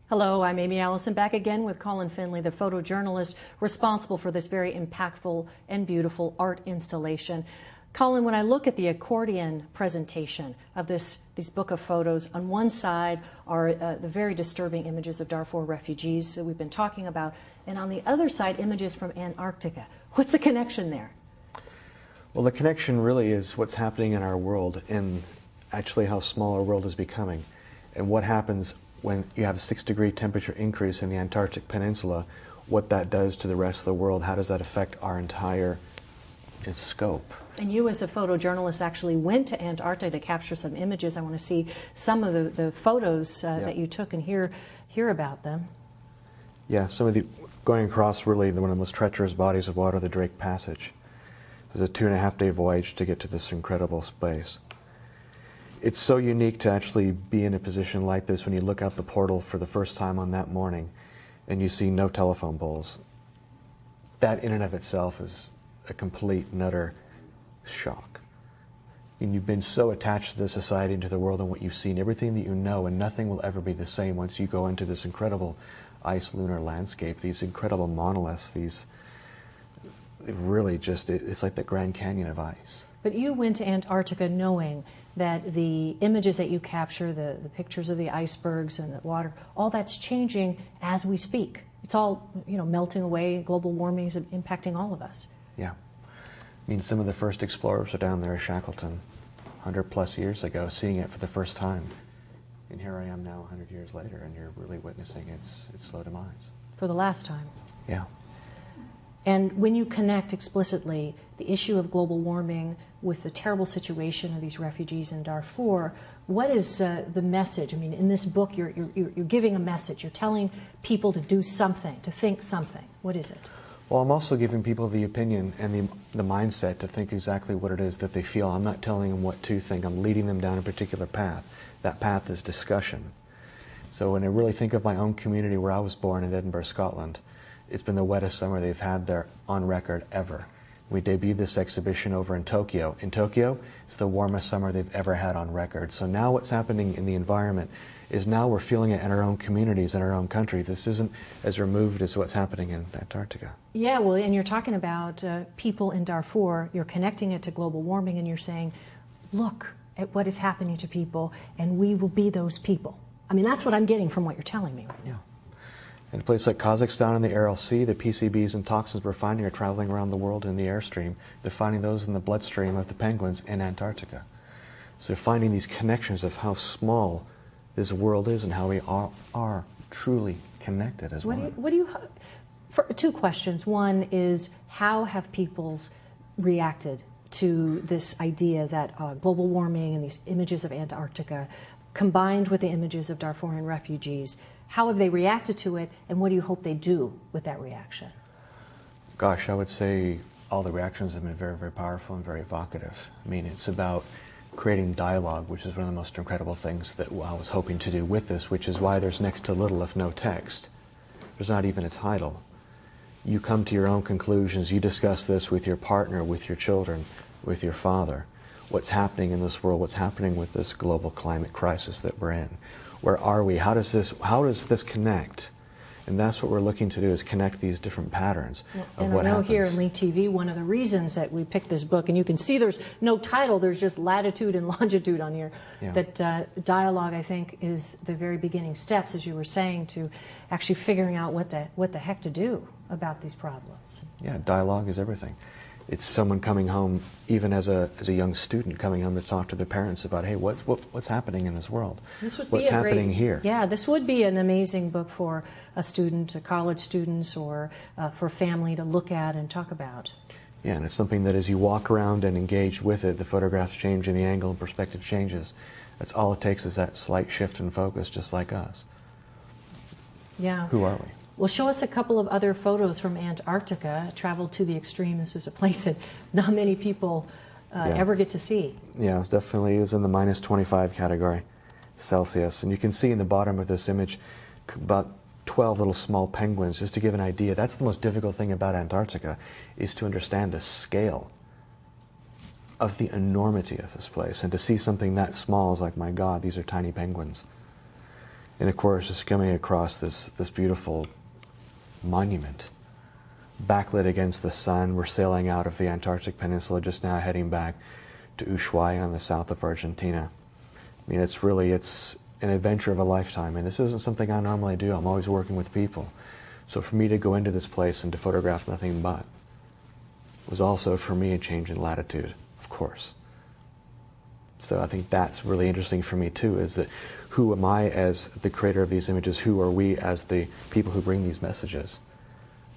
Hello, I'm Amy Allison, back again with Colin Finlay, the photojournalist responsible for this very impactful and beautiful art installation. Colin, when I look at the accordion presentation of this book of photos, on one side are the very disturbing images of Darfur refugees that we've been talking about, and on the other side, images from Antarctica. What's the connection there? Well, the connection really is what's happening in our world and actually how small our world is becoming, and what happens when you have a 6-degree temperature increase in the Antarctic Peninsula, what that does to the rest of the world, how does that affect our entire scope. And you as a photojournalist actually went to Antarctica to capture some images. I want to see some of the photos that you took and hear about them. Yeah, some of the, going across really one of the most treacherous bodies of water, the Drake Passage. It's a 2.5-day voyage to get to this incredible space. It's so unique to actually be in a position like this when you look out the portal for the first time on that morning and you see no telephone poles. That in and of itself is a complete and utter shock. I mean, you've been so attached to the society and to the world and what you've seen, everything that you know, and nothing will ever be the same once you go into this incredible ice lunar landscape, these incredible monoliths, these really just, it's like the Grand Canyon of ice. But you went to Antarctica knowing that the images that you capture, the pictures of the icebergs and the water, all that's changing as we speak. It's all, melting away. Global warming is impacting all of us. Yeah. I mean, some of the first explorers are down there at Shackleton 100+ years ago, seeing it for the first time. And here I am now 100 years later, and you're really witnessing its slow demise. For the last time. Yeah. And when you connect explicitly the issue of global warming with the terrible situation of these refugees in Darfur, what is the message? I mean, in this book, you're giving a message. You're telling people to do something, to think something. What is it? Well, I'm also giving people the opinion and the mindset to think exactly what it is that they feel. I'm not telling them what to think. I'm leading them down a particular path. That path is discussion. So when I really think of my own community where I was born in Edinburgh, Scotland, it's been the wettest summer they've had there on record ever. We debuted this exhibition over in Tokyo. In Tokyo, it's the warmest summer they've ever had on record. So now what's happening in the environment is now we're feeling it in our own communities, in our own country. This isn't as removed as what's happening in Antarctica. Yeah, well, and you're talking about people in Darfur. You're connecting it to global warming, and you're saying, look at what is happening to people, and we will be those people. I mean, that's what I'm getting from what you're telling me right now. In a place like Kazakhstan in the Aral Sea, the PCBs and toxins we're finding are traveling around the world in the airstream. They're finding those in the bloodstream of the penguins in Antarctica. So they're finding these connections of how small this world is and how we are truly connected as one. Two questions. One is, how have peoples reacted to this idea that global warming and these images of Antarctica combined with the images of Darfurian refugees, how have they reacted to it, and what do you hope they do with that reaction? Gosh, I would say all the reactions have been very, very powerful and very evocative. I mean, it's about creating dialogue, which is one of the most incredible things that I was hoping to do with this, which is why there's next to little, if no text. There's not even a title. You come to your own conclusions. You discuss this with your partner, with your children, with your father. What's happening in this world? What's happening with this global climate crisis that we're in? Where are we? How does this connect? And that's what we're looking to do, is connect these different patterns of what happens. And I know here in Link TV, one of the reasons that we picked this book, and you can see there's no title, there's just latitude and longitude on here, that dialogue, I think, is the very beginning steps, as you were saying, to actually figuring out what the heck to do about these problems. Yeah, dialogue is everything. It's someone coming home, even as a young student, coming home to talk to their parents about, hey, what's happening in this world? What's happening here? Yeah, this would be an amazing book for a student, college students, or for a family to look at and talk about. Yeah, and it's something that as you walk around and engage with it, the photographs change and the angle and perspective changes. That's all it takes, is that slight shift in focus, just like us. Yeah. Who are we? Well, show us a couple of other photos from Antarctica. Traveled to the extreme. This is a place that not many people ever get to see. Yeah, it definitely is in the -25 category Celsius. And you can see in the bottom of this image about 12 little small penguins, just to give an idea. That's the most difficult thing about Antarctica, is to understand the scale of the enormity of this place. And to see something that small is like, my God, these are tiny penguins. And of course, just coming across this beautiful monument, backlit against the sun. We're sailing out of the Antarctic Peninsula just now, heading back to Ushuaia in the south of Argentina. I mean, it's an adventure of a lifetime, and this isn't something I normally do. I'm always working with people. So for me to go into this place and to photograph nothing but was also, for me, a change in latitude, of course. So I think that's really interesting for me too, is that who am I as the creator of these images? Who are we as the people who bring these messages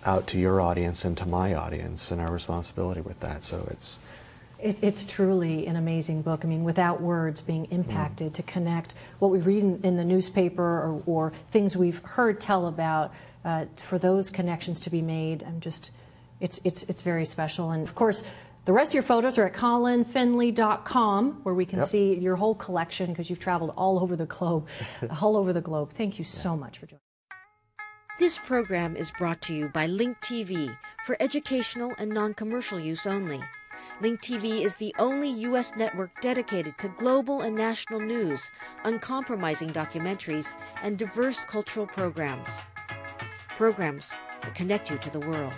out to your audience and to my audience, and our responsibility with that. So it's truly an amazing book. I mean, without words, being impacted to connect what we read in the newspaper or things we've heard tell about, for those connections to be made. It's very special. And of course, the rest of your photos are at colinfinlay.com, where we can see your whole collection, because you've traveled all over the globe. Thank you so much for joining. This program is brought to you by Link TV for educational and non-commercial use only. Link TV is the only U.S. network dedicated to global and national news, uncompromising documentaries, and diverse cultural programs. Programs that connect you to the world.